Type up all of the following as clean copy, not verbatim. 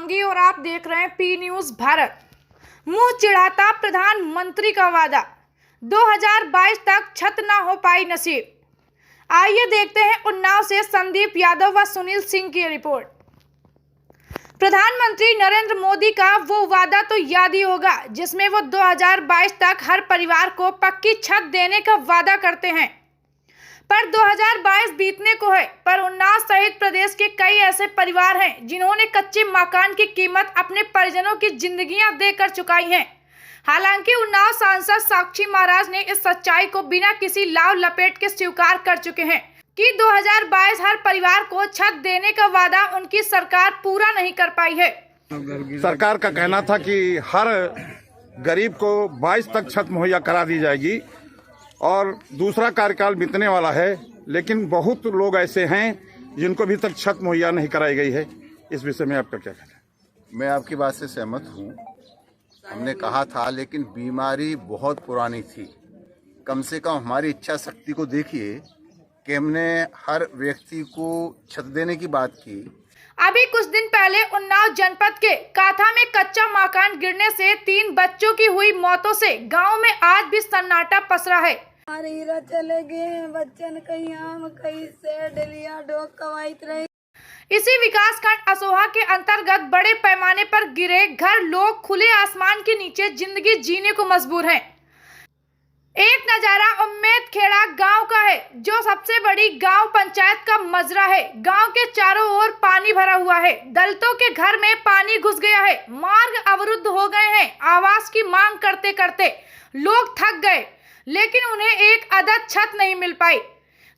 शिवांगी और आप देख रहे हैं पी न्यूज भारत। मुंह चिढ़ाता प्रधानमंत्री का वादा, 2022 तक छत ना हो पाई नसीब। आइए देखते हैं उन्नाव से संदीप यादव व सुनील सिंह की रिपोर्ट। प्रधानमंत्री नरेंद्र मोदी का वो वादा तो याद ही होगा जिसमें वो 2022 तक हर परिवार को पक्की छत देने का वादा करते हैं। पर 2022 बीतने को है, पर उन्नाव सहित प्रदेश के कई ऐसे परिवार हैं जिन्होंने कच्चे मकान की कीमत अपने परिजनों की जिंदगियां देकर चुकाई हैं। हालांकि उन्नाव सांसद साक्षी महाराज ने इस सच्चाई को बिना किसी लाव लपेट के स्वीकार कर चुके हैं कि 2022 हर परिवार को छत देने का वादा उनकी सरकार पूरा नहीं कर पाई है। सरकार का कहना था कि हर गरीब को 22 तक छत मुहैया करा दी जाएगी और दूसरा कार्यकाल बीतने वाला है, लेकिन बहुत लोग ऐसे हैं जिनको अभी तक छत मुहैया नहीं कराई गई है। इस विषय में आपका क्या कहना है? मैं आपकी बात से सहमत हूँ। हमने कहा था, लेकिन बीमारी बहुत पुरानी थी। कम से कम हमारी इच्छा शक्ति को देखिए कि हमने हर व्यक्ति को छत देने की बात की। अभी कुछ दिन पहले उन्नाव जनपद के काथा में कच्चा मकान गिरने से 3 बच्चों की हुई मौतों से गांव में आज भी सन्नाटा पसरा है। हीरा चले गए बच्चन, कहीं आम कहीं से डलिया डोक कवाइत रही। इसी विकास खंड असोहा के अंतर्गत बड़े पैमाने पर गिरे घर लोग खुले आसमान के नीचे जिंदगी जीने को मजबूर हैं। एक नजारा उम्मेद खेड़ा गांव का है, जो सबसे बड़ी गांव पंचायत का मजरा है। गांव के चारों ओर पानी भरा हुआ है। दलितों के घर में पानी घुस गया है। मार्ग अवरुद्ध हो गए हैं। आवास की मांग करते करते लोग थक गए, लेकिन उन्हें एक अदद छत नहीं मिल पाई।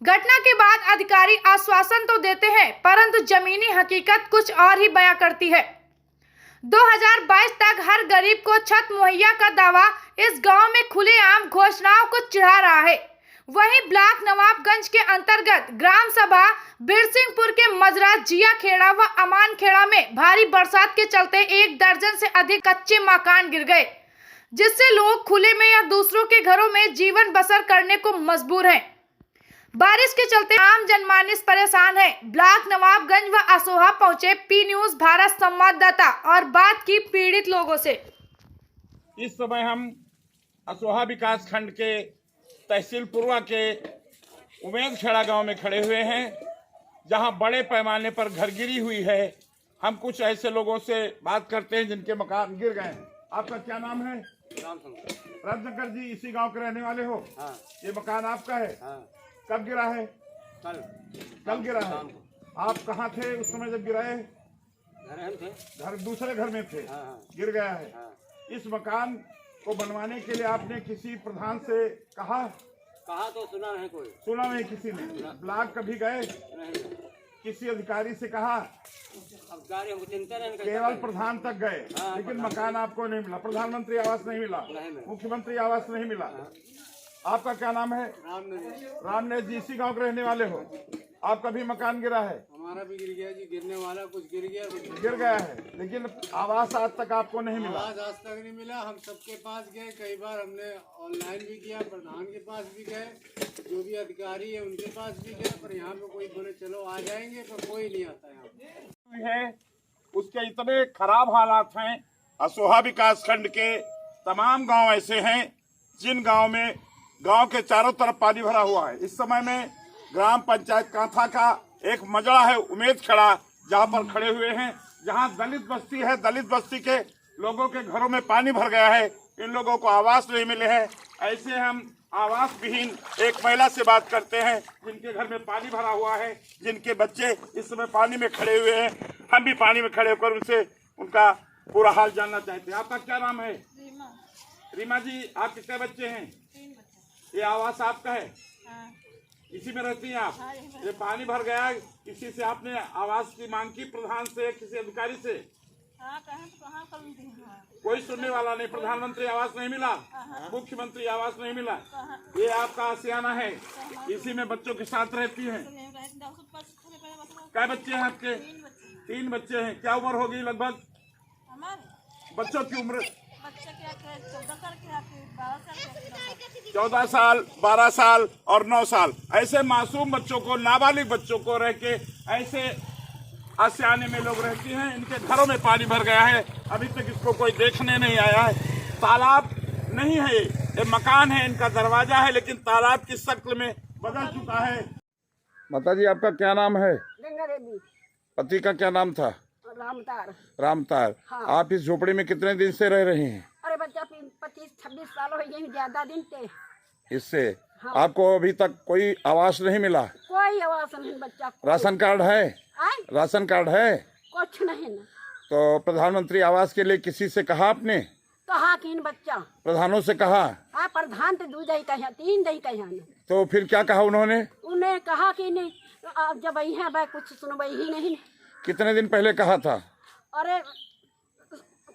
घटना के बाद अधिकारी आश्वासन तो देते हैं, परंतु जमीनी हकीकत कुछ और ही बयां करती है। 2022 तक हर गरीब को छत मुहैया का दावा इस गांव में खुलेआम घोषणाओं को चिढ़ा रहा है। वहीं ब्लॉक नवाबगंज के अंतर्गत ग्राम सभा बिरसिंहपुर के मजरा जिया खेड़ा व अमान खेड़ा में भारी बरसात के चलते 1 दर्जन से अधिक कच्चे मकान गिर गए, जिससे लोग खुले में या दूसरों के घरों में जीवन बसर करने को मजबूर हैं। बारिश के चलते आम जनमानस परेशान है। ब्लॉक नवाबगंज व असोहा पहुंचे पी न्यूज भारत संवाददाता और बात की पीड़ित लोगों से। इस समय हम असोहा विकास खंड के तहसील पूर्वा के उमेद खेड़ा गांव में खड़े हुए हैं, जहां बड़े पैमाने पर घर गिरी हुई है। हम कुछ ऐसे लोगों से बात करते हैं जिनके मकान गिर गए हैं। आपका क्या नाम है? रामशंकर जी, इसी गांव के रहने वाले हो? हाँ। ये मकान आपका है? हाँ। कब गिरा है? कल गिरा है। आप कहाँ थे उस समय जब गिराए? घर दूसरे घर में थे। गिर गया है। इस मकान को बनवाने के लिए आपने किसी प्रधान से कहा तो सुना नहीं, कोई सुना नहीं किसी ने। ब्लॉक कभी गए? किसी अधिकारी से कहा? केवल प्रधान तक गए, लेकिन मकान आपको नहीं मिला। प्रधानमंत्री आवास नहीं मिला, मुख्यमंत्री आवास नहीं मिला। आपका क्या नाम है? रामनेश जी, इसी गांव के रहने वाले हो? आपका भी मकान गिरा है? हमारा भी गिर गया जी। गिरने वाला कुछ गिर गया, कुछ गिर गया है, लेकिन आवास आज तक आपको नहीं मिला। आवास आज तक नहीं मिला। हम सबके पास गए, कई बार हमने ऑनलाइन भी किया, प्रधान के पास भी गए, जो भी अधिकारी है उनके पास भी गए, पर यहाँ पे कोई बोले चलो आ जाएंगे, पर कोई नहीं आता यहाँ है। उसके इतने खराब हालात हैं। असोहा विकास खंड के तमाम गाँव ऐसे हैं जिन गाँव में गांव के चारों तरफ पानी भरा हुआ है। इस समय में ग्राम पंचायत कांथा का एक मजरा है उमेद खेड़ा, जहां पर खड़े हुए हैं, जहां दलित बस्ती है। दलित बस्ती के लोगों के घरों में पानी भर गया है। इन लोगों को आवास नहीं मिले हैं। ऐसे हम आवास विहीन एक महिला से बात करते हैं जिनके घर में पानी भरा हुआ है, जिनके बच्चे इस समय पानी में खड़े हुए हैं। हम भी पानी में खड़े होकर उनसे उनका पूरा हाल जानना चाहते हैं। आपका क्या नाम है? रीमा जी, आपके कितने बच्चे हैं? ये आवास आपका है? हाँ। इसी में रहती हैं आप? हाँ, ये पानी भर गया, किसी से आपने आवास की मांग की? प्रधान से, किसी अधिकारी से? हाँ, कहाँ कोई सुनने वाला नहीं। प्रधानमंत्री आवास नहीं मिला, मुख्यमंत्री आवास नहीं मिला। ये आपका आशियाना है, इसी में बच्चों के साथ रहती हैं। क्या बच्चे हैं आपके? 3 बच्चे हैं। क्या उम्र होगी लगभग बच्चों की उम्र? 14 साल, 12 साल और 9 साल। ऐसे मासूम बच्चों को, नाबालिग बच्चों को रह के ऐसे आशियाने में लोग रहती हैं, इनके घरों में पानी भर गया है। अभी तक इसको कोई देखने नहीं आया है। तालाब नहीं है, ये मकान है, इनका दरवाजा है, लेकिन तालाब की शक्ल में बदल चुका है। माता जी, आपका क्या नाम है? गंगा देवी। पति का क्या नाम था? रामतार। रामतार। हाँ। आप इस झोपड़ी में कितने दिन से रह रहे हैं? अरे बच्चा 25-26 साल हो गए, ज्यादा दिन थे। इससे हाँ। आपको अभी तक कोई आवास नहीं मिला? कोई आवास नहीं बच्चा। राशन कार्ड है? आए? राशन कार्ड है? कुछ नहीं न। तो प्रधानमंत्री आवास के लिए किसी से कहा आपने? कहा कि इन बच्चा प्रधानों से कहा? हाँ, प्रधान तो 2 दही कहा, 3 दही कहा न। तो फिर क्या कहा उन्होंने? उन्हें कहा कि नहीं, आप जब आई हैं भाई कुछ सुनवाई ही नहीं। कितने दिन पहले कहा था? अरे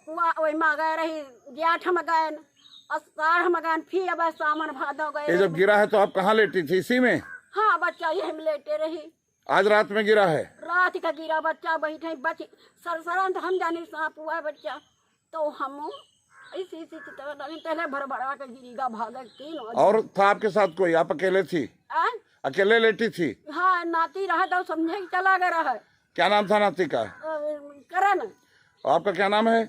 वही में गए रही, ज्याठ में गए, अषाढ़ में गए, फिर अब सावन भादो गए। ये जब गिरा है तो आप कहाँ लेटी थी? इसी में? हाँ बच्चा यही में लेटे रही। आज रात में गिरा है? रात का गिरा बच्चा, बैठे बच सरसरन तो हम जाने सांप हुआ है बच्चा, तो हम इसी पहले भर भरा के गिरीगा भागा 3 और था आपके साथ कोई? आप अकेले थी? अकेले लेटी थी? हाँ, नाती रहा तो समझे कि चला गया रहा। क्या नाम था नाती का? करण। आपका क्या नाम है?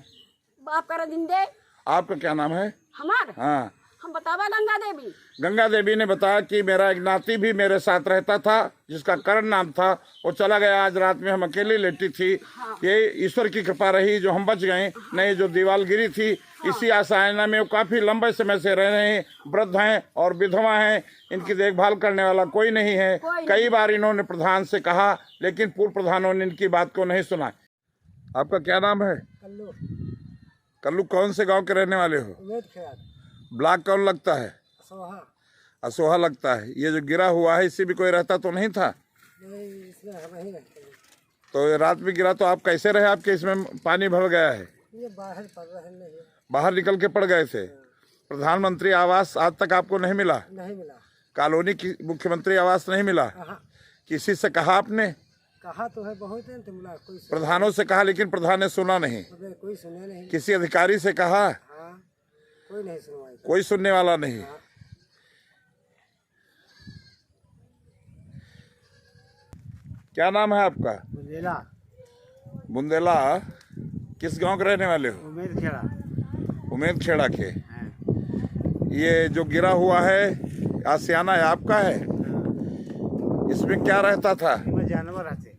बाप कर दिन दे। आपका क्या नाम है? हमार हाँ, हम बतावा गंगा देवी। गंगा देवी ने बताया कि मेरा एक नाती भी मेरे साथ रहता था, जिसका करण नाम था, वो चला गया। आज रात में हम अकेली लेटी थी। हाँ। ये ईश्वर की कृपा रही जो हम बच गए, नहीं जो दीवार गिरी थी। इसी आसाना में वो काफी लंबे समय से रह रहे हैं, वृद्ध हैं और विधवा हैं, इनकी देखभाल करने वाला कोई नहीं है। कई बार इन्होंने प्रधान से कहा, लेकिन पूर्व प्रधानों ने इनकी बात को नहीं सुना। आपका क्या नाम है? कल्लू। कल्लू। कौन से गांव के रहने वाले हो? उमेद खेड़ा। ब्लॉक कौन लगता है? सोहा। असोहा लगता है। ये जो गिरा हुआ है इसी भी कोई रहता तो नहीं था? नहीं, इसमें हम ही रहते हैं। तो ये रात में गिरा तो आप कैसे रहे? आपके इसमें पानी भर गया है? ये बाहर पड़ रहे नहीं। बाहर निकल के पड़ गए थे। प्रधानमंत्री आवास आज तक आपको नहीं मिला? नहीं मिला। कॉलोनी की मुख्यमंत्री आवास नहीं मिला? हाँ। किसी से कहा आपने? कहा तो है बहुत है, तो मिला कोई प्रधानों से कहा, लेकिन प्रधान ने सुना नहीं। कोई सुने नहीं। किसी अधिकारी से कहा? हाँ, कोई नहीं सुनवाई। कोई सुनने वाला नहीं। क्या नाम है आपका? बुंदेला। बुंदेला। किस गांव के रहने वाले हो? उमेद खेड़ा। उमेद खेड़ा के। ये जो गिरा हुआ है आशियाना है आपका है? इसमें क्या रहता था? जानवर रहते।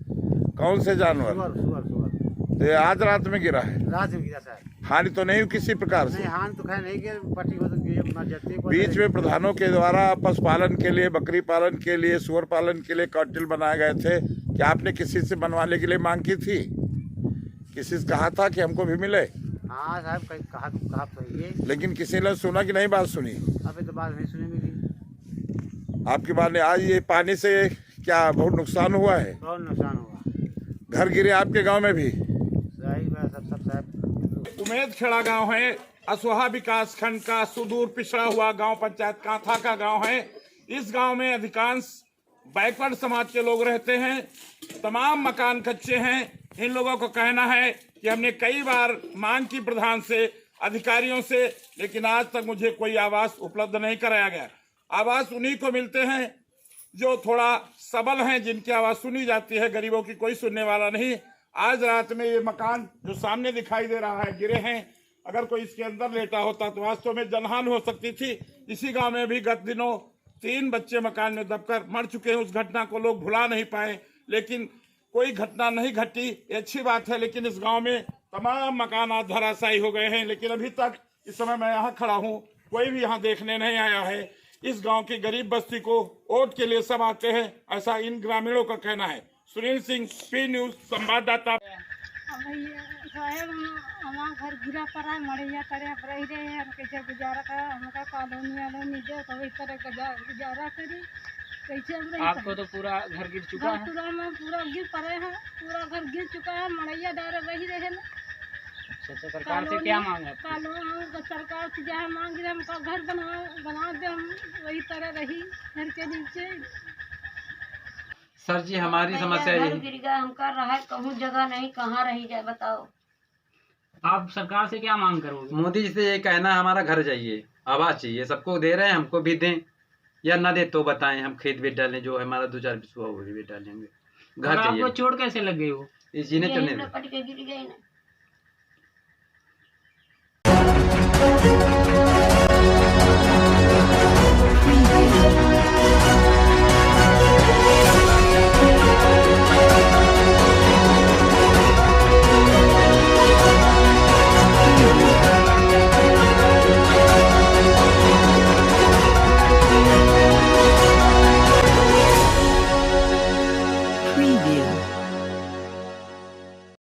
कौन से जानवर? सुअर। तो ये आज रात में गिरा है? रात में गिरा सर। हानि तो नहीं हुई किसी प्रकार से? नहीं, हानि तो खैर नहीं गिर, पट्टी को तो मर जाती है। बीच में प्रधानों के द्वारा पशुपालन के लिए, बकरी पालन के लिए, सुअर पालन के लिए कॉटेल बनाए गए थे। क्या आपने किसी से बनवाने के लिए मांग की थी? किसी से कहा था कि हमको भी मिले? हाँ साहब, कहा तो ये, लेकिन किसी ने सुना कि नहीं बात सुनी? अभी तो बात नहीं सुनी मिली। आपकी बात ने आज ये पानी से क्या बहुत नुकसान हुआ है? बहुत नुकसान हुआ। घर गिरे आपके गांव में भी? सही बात सब साहब। उमेद खेड़ा गांव है, असोहा विकास खंड का सुदूर पिछड़ा हुआ गांव, पंचायत कांथा का गांव है। इस गांव में अधिकांश बैकवर्ड समाज के लोग रहते हैं। तमाम मकान कच्चे हैं। इन लोगों को कहना है कि हमने कई बार मांग की प्रधान से, अधिकारियों से, लेकिन आज तक मुझे कोई आवास उपलब्ध नहीं कराया गया। आवास उन्हीं को मिलते हैं जो थोड़ा सबल हैं, जिनकी आवाज सुनी जाती है। गरीबों की कोई सुनने वाला नहीं। आज रात में ये मकान जो सामने दिखाई दे रहा है गिरे हैं। अगर कोई इसके अंदर लेटा होता तो वास्तव में जनहानि हो सकती थी। इसी गांव में भी गत दिनों 3 बच्चे मकान में दबकर मर चुके हैं। उस घटना को लोग भुला नहीं पाए, लेकिन कोई घटना नहीं घटी, ये अच्छी बात है। लेकिन इस गांव में तमाम मकान आज धराशायी हो गए हैं। लेकिन अभी तक इस समय मैं यहाँ खड़ा हूँ, कोई भी यहाँ देखने नहीं आया है। इस गांव की गरीब बस्ती को वोट के लिए सब आते हैं, ऐसा इन ग्रामीणों का कहना है। सुनील सिंह, पी न्यूज संवाददाता। हमारा घर गिरा पड़ा है, मड़ैया करे अब रह रहे हैं, हम कैसे गुजारा करा? हमका कॉलोनी वालोनी दे तो इस तरह गुजारा करी, कैसे अब रही? आपको तो पूरा घर गिर चुका है? पूरा गिर पड़े हैं, पूरा घर गिर चुका है, मड़ैया डारे रही रहे ना। अच्छा, सरकार से क्या मांग है? सरकार से जहाँ मांग रहे हमका घर बना दे, हम वही तरह रही घर के नीचे। सर जी, हमारी समस्या ये, गिर गया, हमका रहा कहूँ जगह नहीं, कहाँ रही जाए बताओ। आप सरकार से क्या मांग करोगे? मोदी जी से ये कहना है हमारा घर चाहिए, आवाज चाहिए। सबको दे रहे हैं, हमको भी दें, या ना दे तो बताएं, हम खेत बेच डालें, जो हमारा 2-4 बिस्वा वो भी बेच डालेंगे। घर चाहिए। आपको चोट कैसे लग गई? वो ये जीने चुने पट के गिर गए ना।